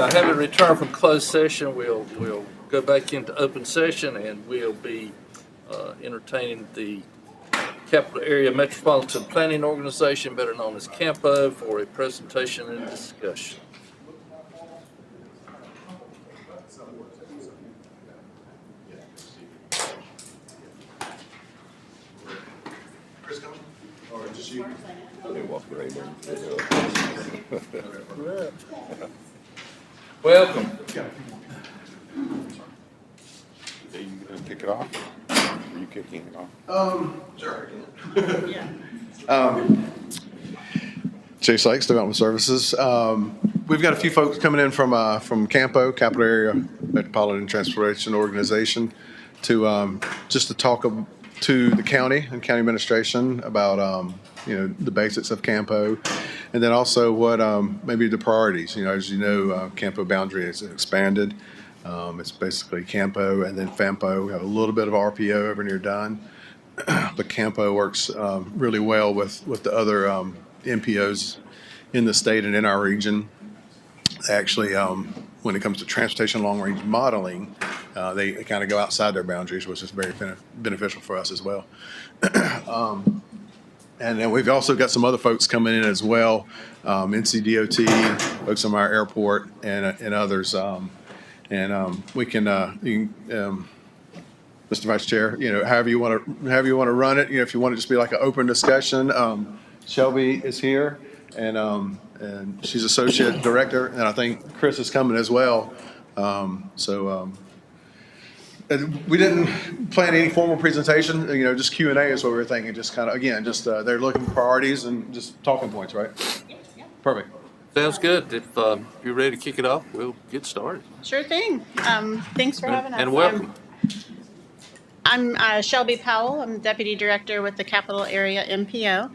Having returned from closed session, we'll go back into open session and we'll be entertaining the Capital Area Metropolitan Planning Organization, better known as CAMPO, for a presentation and discussion. Welcome. Are you gonna kick it off? Are you kicking it off? Sure. Chase Lakes Development Services. We've got a few folks coming in from CAMPO, Capital Area Metropolitan Transportation Organization, to just to talk to the county and county administration about the basics of CAMPO, and then also what maybe the priorities. As you know, CAMPO boundary has expanded. It's basically CAMPO and then FAMPO. We have a little bit of RPO over near Dunn, but CAMPO works really well with the other MPOs in the state and in our region. Actually, when it comes to transportation long-range modeling, they kind of go outside their boundaries, which is very beneficial for us as well. And then we've also got some other folks coming in as well, NCDOT, folks from our airport, and others. We can, Mr. Vice Chair, however you want to run it. If you want to just be like an open discussion, Shelby is here, and she's associate director, and I think Chris is coming as well. We didn't plan any formal presentation. Just Q&A is what we were thinking. Just kind of again, just they're looking for priorities and just talking points, right? Perfect. Sounds good. If you're ready to kick it off, we'll get started. Sure thing. Thanks for having us. And welcome. I'm Shelby Powell. I'm Deputy Director with the Capital Area MPO.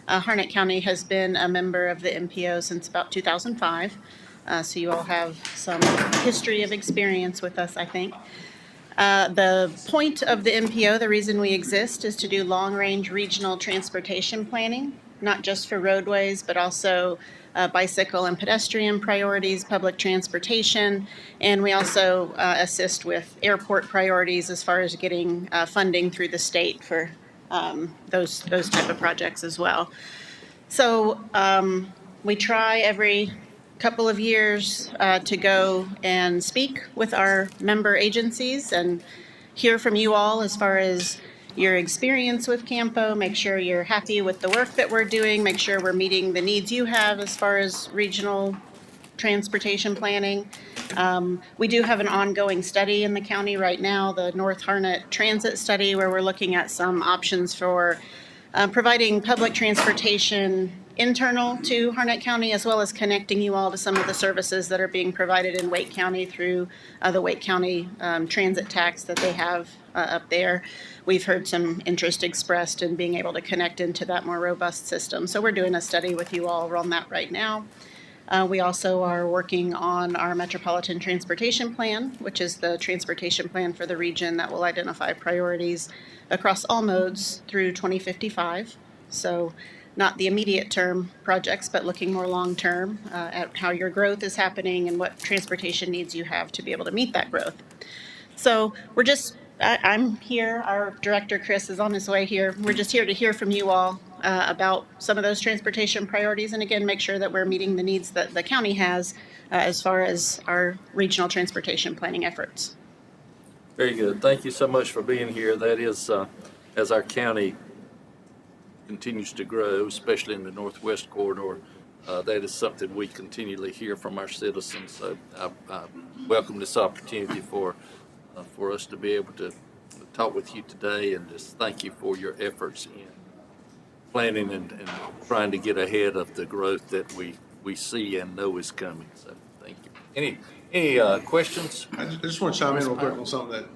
Harnett County has been a member of the MPO since about 2005. So you all have some history of experience with us, I think. The point of the MPO, the reason we exist, is to do long-range regional transportation planning, not just for roadways, but also bicycle and pedestrian priorities, public transportation, and we also assist with airport priorities as far as getting funding through the state for those type of projects as well. So we try every couple of years to go and speak with our member agencies and hear from you all as far as your experience with CAMPO, make sure you're happy with the work that we're doing, make sure we're meeting the needs you have as far as regional transportation planning. We do have an ongoing study in the county right now, the North Harnett Transit Study, where we're looking at some options for providing public transportation internal to Harnett County, as well as connecting you all to some of the services that are being provided in Wake County through the Wake County transit tax that they have up there. We've heard some interest expressed in being able to connect into that more robust system. So we're doing a study with you all on that right now. We also are working on our Metropolitan Transportation Plan, which is the transportation plan for the region that will identify priorities across all modes through 2055. So not the immediate term projects, but looking more long term at how your growth is happening and what transportation needs you have to be able to meet that growth. So I'm here, our director Chris is on his way here. We're just here to hear from you all about some of those transportation priorities, and again, make sure that we're meeting the needs that the county has as far as our regional transportation planning efforts. Very good. Thank you so much for being here. That is, as our county continues to grow, especially in the Northwest Corridor, that is something we continually hear from our citizens. So I welcome this opportunity for us to be able to talk with you today, and just thank you for your efforts in planning and trying to get ahead of the growth that we see and know is coming. So thank you. Any questions? I just want to chime in real quick on something that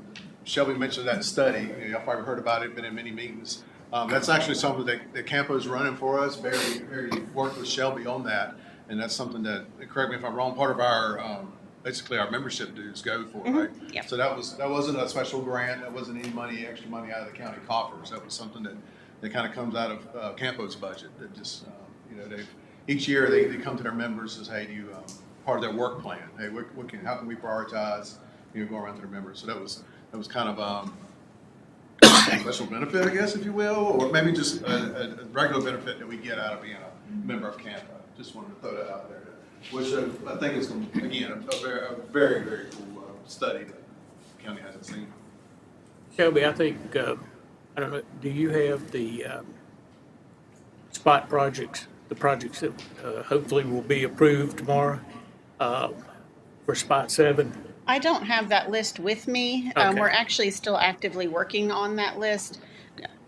Shelby mentioned, that study. Y'all probably heard about it, been in many meetings. That's actually something that CAMPO is running for us. Very worked with Shelby on that, and that's something that, correct me if I'm wrong, part of our basically our membership dues go for, right? Yep. So that wasn't a special grant. That wasn't any extra money out of the county coffers. That was something that kind of comes out of CAMPO's budget. That just each year they come to their members and say, hey, do you part of their work plan. Hey, how can we prioritize, going around to the members? So that was kind of a special benefit, I guess, if you will, or maybe just a regular benefit that we get out of being a member of CAMPO. Just wanted to throw that out there, which I think is, again, a very, very cool study that the county hasn't seen. Shelby, I think, I don't know, do you have the spot projects, the projects that hopefully will be approved tomorrow for Spot 7? I don't have that list with me. Okay. We're actually still actively working on that list.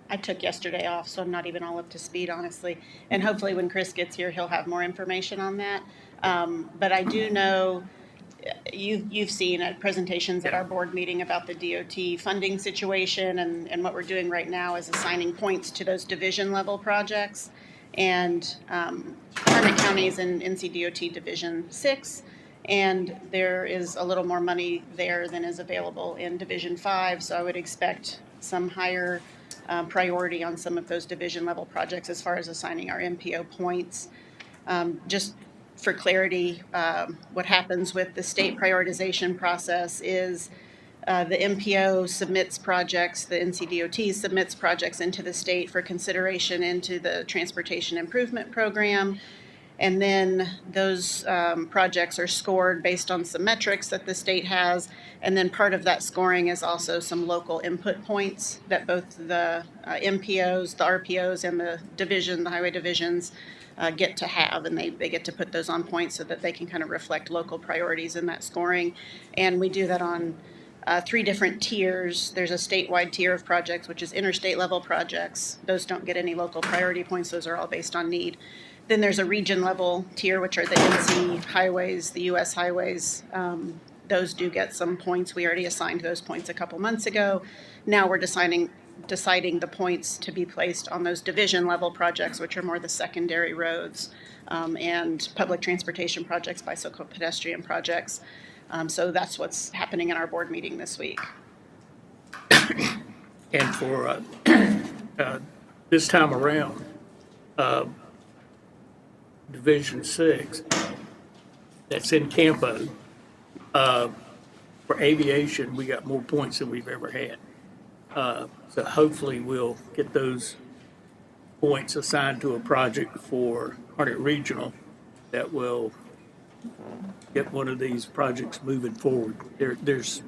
I took yesterday off, so I'm not even all up to speed, honestly. And hopefully when Chris gets here, he'll have more information on that. But I do know you've seen at presentations at our board meeting about the DOT funding situation, and what we're doing right now is assigning points to those division level projects. And Harnett County is in NCDOT Division 6, and there is a little more money there than is available in Division 5, so I would expect some higher priority on some of those division level projects as far as assigning our MPO points. Just for clarity, what happens with the state prioritization process is the MPO submits projects, the NCDOT submits projects into the state for consideration into the Transportation Improvement Program. And then those projects are scored based on some metrics that the state has. And then part of that scoring is also some local input points that both the MPOs, the RPOs, and the division, the highway divisions get to have. And they get to put those on points so that they can kind of reflect local priorities in that scoring. And we do that on 3 different tiers. There's a statewide tier of projects, which is interstate level projects. Those don't get any local priority points. Those are all based on need. Then there's a region level tier, which are the NC highways, the US highways. Those do get some points. We already assigned those points a couple months ago. Now we're deciding the points to be placed on those division level projects, which are more the secondary roads and public transportation projects, bicycle pedestrian projects. So that's what's happening in our board meeting this week. And for this time around, Division 6, that's in Campo, for aviation, we got more points than we've ever had. So hopefully we'll get those points assigned to a project for Harnett Regional that will get one of these projects moving forward. There's,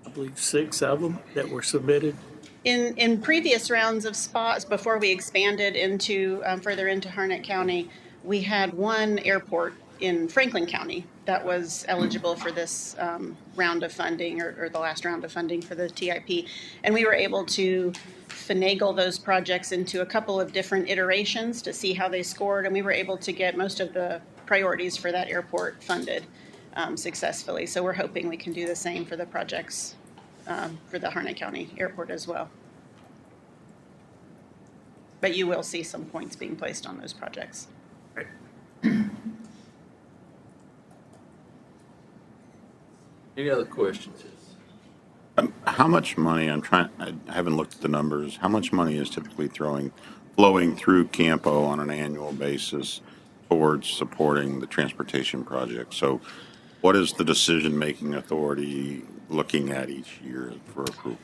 I believe, 6 of them that were submitted. In previous rounds of spots, before we expanded into further into Harnett County, we had one airport in Franklin County that was eligible for this round of funding, or the last round of funding for the TIP. And we were able to finagle those projects into a couple of different iterations to see how they scored. And we were able to get most of the priorities for that airport funded successfully. So we're hoping we can do the same for the projects for the Harnett County Airport as well. But you will see some points being placed on those projects. Any other questions? How much money, I haven't looked at the numbers, how much money is typically flowing through Campo on an annual basis towards supporting the transportation project? So what is the decision-making authority looking at each year for approval?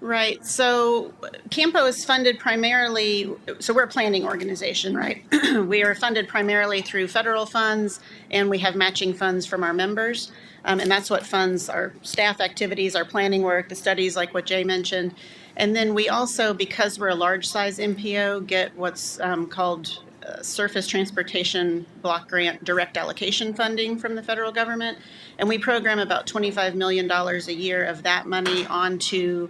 Right. So Campo is funded primarily, so we're a planning organization, right? We are funded primarily through federal funds, and we have matching funds from our members. And that's what funds our staff activities, our planning work, the studies like what Jay mentioned. And then we also, because we're a large size MPO, get what's called Surface Transportation Block Grant direct allocation funding from the federal government. And we program about $25 million a year of that money onto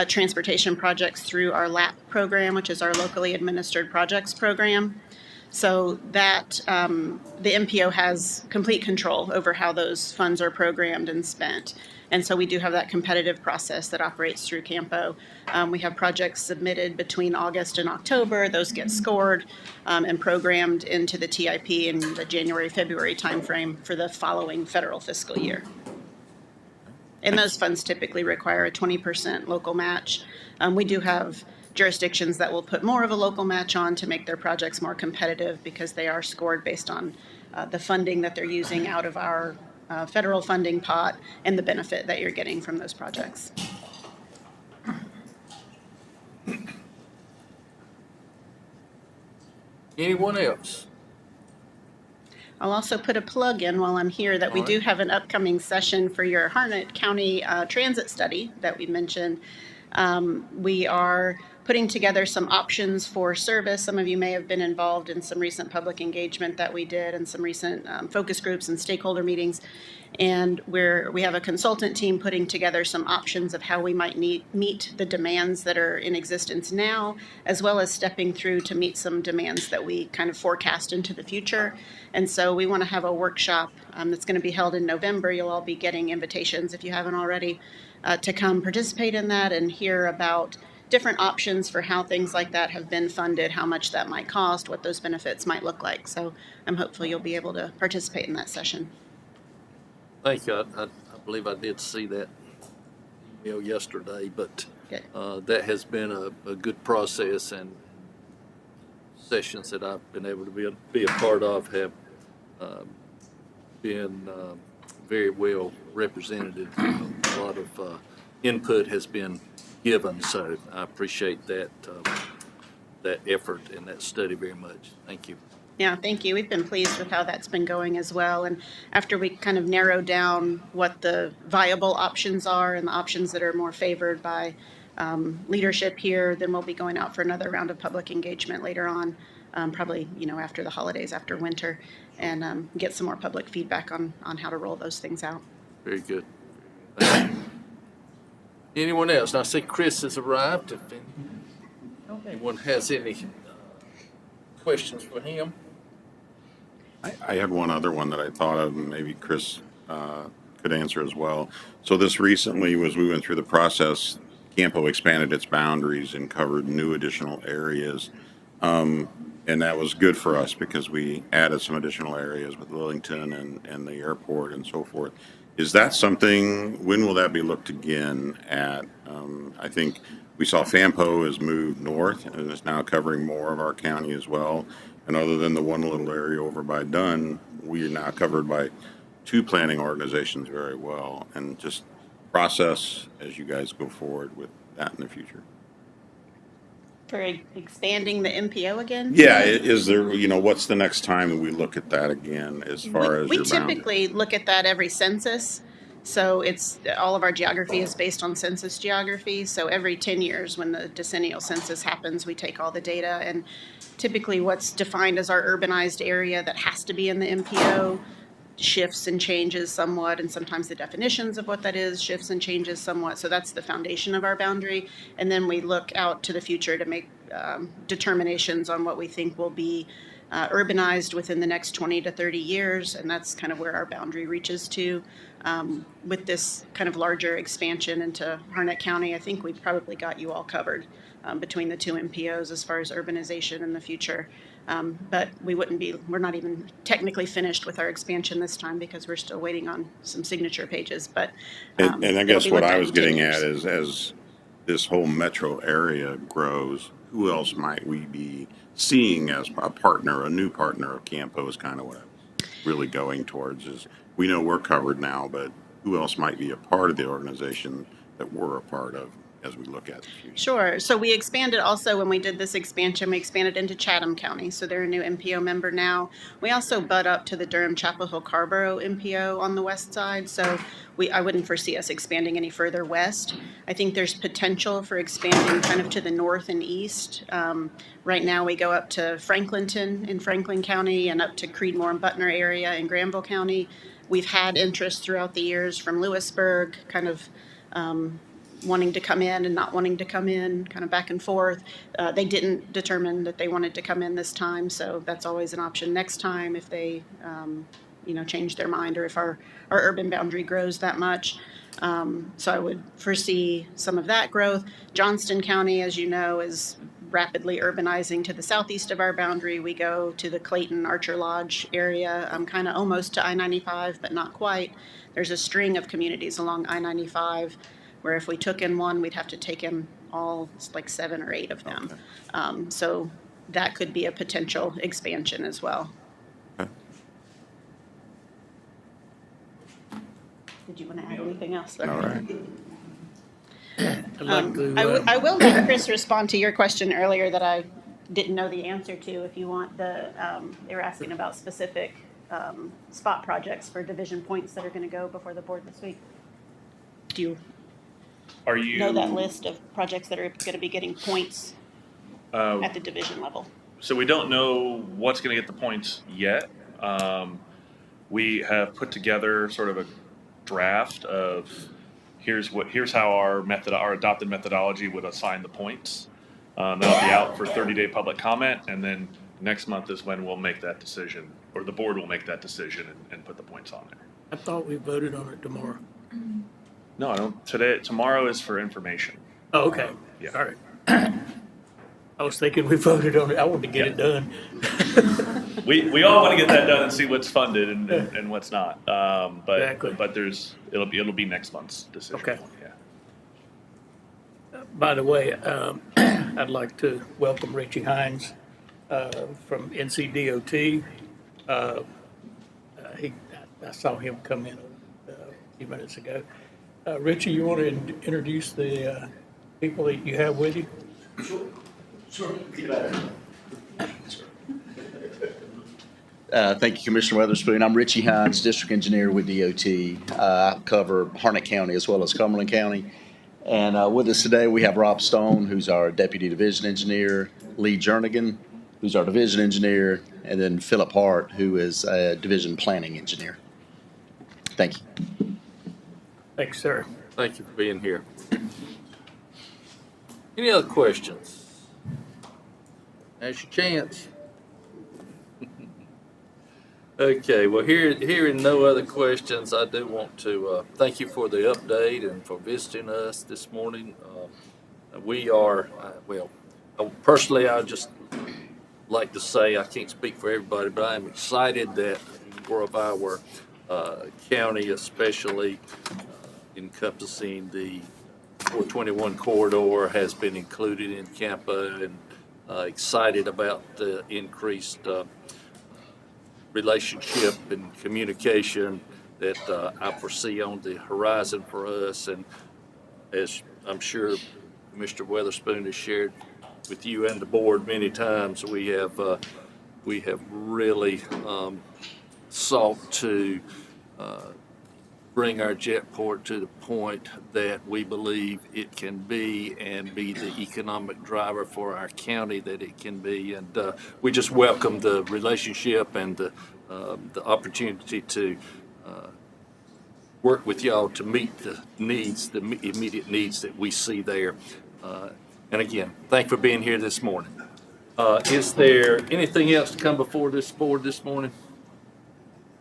transportation projects through our LAP program, which is our locally administered projects program. So that the MPO has complete control over how those funds are programmed and spent. And so we do have that competitive process that operates through Campo. We have projects submitted between August and October. Those get scored and programmed into the TIP in the January-February timeframe for the following federal fiscal year. And those funds typically require a 20% local match. We do have jurisdictions that will put more of a local match on to make their projects more competitive because they are scored based on the funding that they're using out of our federal funding pot and the benefit that you're getting from those projects. Anyone else? I'll also put a plug in while I'm here that we do have an upcoming session for your Harnett County transit study that we mentioned. We are putting together some options for service. Some of you may have been involved in some recent public engagement that we did and some recent focus groups and stakeholder meetings. And we have a consultant team putting together some options of how we might meet the demands that are in existence now, as well as stepping through to meet some demands that we kind of forecast into the future. And so we want to have a workshop that's going to be held in November. You'll all be getting invitations if you haven't already to come participate in that and hear about different options for how things like that have been funded, how much that might cost, what those benefits might look like. So I'm hopeful you'll be able to participate in that session. Thank you. I believe I did see that email yesterday, but that has been a good process, and sessions that I've been able to be a part of have been very well represented. A lot of input has been given, so I appreciate that effort and that study very much. Thank you. Yeah, thank you. We've been pleased with how that's been going as well. And after we kind of narrow down what the viable options are and the options that are more favored by leadership here, then we'll be going out for another round of public engagement later on, probably, after the holidays, after winter, and get some more public feedback on how to roll those things out. Very good. Thank you. Anyone else? Now, I see Chris has arrived. If anyone has any questions for him. I had one other one that I thought of, and maybe Chris could answer as well. So this recently, as we went through the process, Campo expanded its boundaries and covered new additional areas. And that was good for us because we added some additional areas with Lillington and the airport and so forth. Is that something, when will that be looked again at? I think we saw FAMPO has moved north and is now covering more of our county as well. And other than the one little area over by Dunn, we are now covered by 2 planning organizations very well. And just process as you guys go forward with that in the future. For expanding the MPO again? Yeah, is there, what's the next time that we look at that again as far as We your boundary? typically look at that every census. So it's, all of our geography is based on census geography. So every 10 years when the decennial census happens, we take all the data, and typically what's defined as our urbanized area that has to be in the MPO shifts and changes somewhat, and sometimes the definitions of what that is shifts and changes somewhat. So that's the foundation of our boundary. And then we look out to the future to make determinations on what we think will be urbanized within the next 20 to 30 years, and that's kind of where our boundary reaches to. With this kind of larger expansion into Harnett County, I think we've probably got you all covered between the 2 MPOs as far as urbanization in the future. But we're not even technically finished with our expansion this time because we're still waiting on some signature pages. But And I guess what I was getting at is, as this whole metro area grows, who else might we be seeing as a partner, a new partner of Campo is kind of what I'm really going towards. Is we know we're covered now, but who else might be a part of the organization that we're a part of as we look at the future? Sure. So we expanded also when we did this expansion, we expanded into Chatham County. So they're a new MPO member now. We also butt up to the Durham Chapel Hill Carborough MPO on the west side. So I wouldn't foresee us expanding any further west. I think there's potential for expanding kind of to the north and east. Right now we go up to Franklinton in Franklin County and up to Creedmoor and Butner area in Granville County. We've had interest throughout the years from Lewisburg, kind of wanting to come in and not wanting to come in, kind of back and forth. They didn't determine that they wanted to come in this time, so that's always an option next time if they, change their mind or if our urban boundary grows that much. So I would foresee some of that growth. Johnston County, as you know, is rapidly urbanizing to the southeast of our boundary. We go to the Clayton Archer Lodge area, kind of almost to I-95, but not quite. There's a string of communities along I-95 where if we took in one, we'd have to take in all like 7 or 8 of them. Okay. So that could be a potential expansion as well. Okay. Did you want to add anything else? All right. I'd like to, I will let Chris respond to your question earlier that I didn't know the answer to. If you want they were asking about specific spot projects for division points that are going to go before the board this week. Do you Are you know that list of projects that are going to be getting points at the division level? So we don't know what's going to get the points yet. We have put together sort of a draft of here's how our adopted methodology would assign the points. That'll be out for 30-day public comment, and then next month is when we'll make that decision, or the board will make that decision and put the points on there. I thought we voted on it tomorrow. No, I don't. Tomorrow is for information. Oh, okay. Yeah. All right. I was thinking we voted on it. I wanted to get it done. We all want to get that done and see what's funded and what's not. Exactly. But it'll be next month's decision. Okay. Yeah. By the way, I'd like to welcome Richie Hines from NCDOT. I saw him come in a few minutes ago. Richie, you want to introduce the people that you have with you? Sure. Thank you, Commissioner Weatherspoon. I'm Richie Hines, District Engineer with DOT. I cover Harnett County as well as Cumberland County. And with us today, we have Rob Stone, who's our Deputy Division Engineer, Lee Jernigan, who's our Division Engineer, and then Philip Hart, who is a Division Planning Engineer. Thank you. Thanks, sir. Thank you for being here. Any other questions? Now's your chance. Okay, well, hearing no other questions, I do want to thank you for the update and for visiting us this morning. We are, personally, I just like to say, I can't speak for everybody, but I am excited that more of our county, especially encompassing the 421 corridor, has been included in CAMPA, and excited about the increased relationship and communication that I foresee on the horizon for us. And as I'm sure Mr. Weatherspoon has shared with you and the board many times, we have really sought to bring our jetport to the point that we believe it can be, and be the economic driver for our county that it can be. And we just welcome the relationship and the opportunity to work with y'all to meet the needs, the immediate needs that we see there. And again, thank you for being here this morning. Is there anything else to come before this board this morning?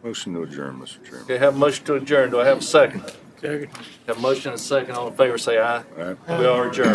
Motion to adjourn, Mr. Chairman. Okay, have a motion to adjourn. Do I have a second? Second. Have a motion and a second. All in favor, say aye. Aye. We are adjourned.